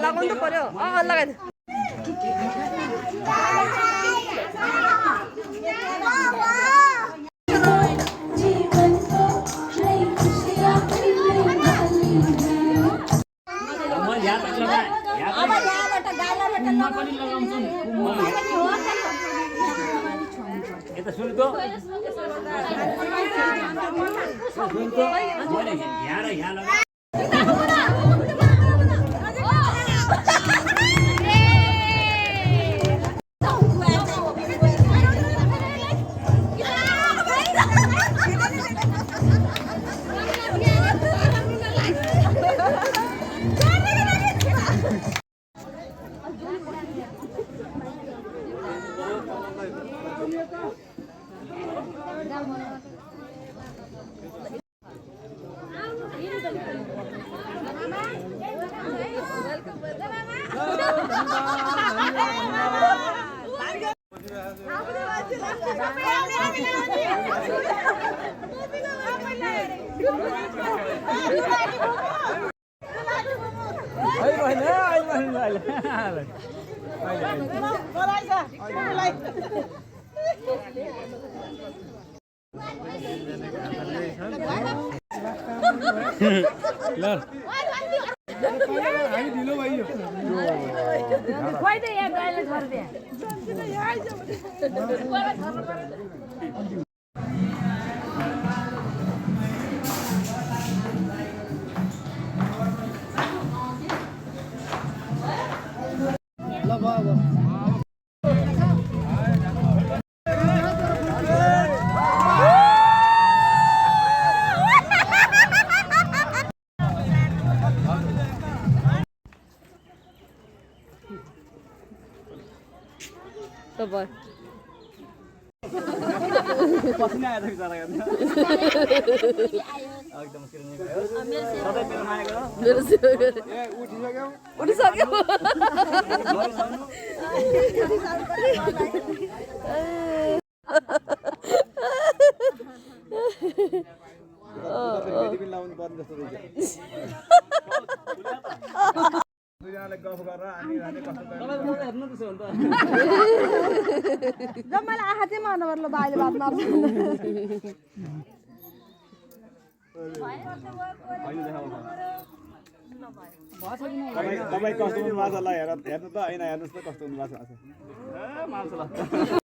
लगाउनु त पर्यो लगाइदे यता सुन त यहाँ लगा Давай. पसिना आएछ बिचारा गर्नु एकदम किर्ने गयो सधैँ मेरो माया गयो मेरो सेवा गरे ए उठिसक्यो उठिसक्यो पनि लाउनु पर्ने जस्तो देखियो दुईजनाले गफ गरेर हामी राने कस्तो तपाईको हेर्नु त्यसो भने त जम्माले आँखा चाहिँ मार्नु पर्यो बाइले बात मार्छ तपाईँ कस्तो हुनु भएको छ ल हेर्नु त ऐना हेर्नुहोस् त कस्तो हुनु भएको छ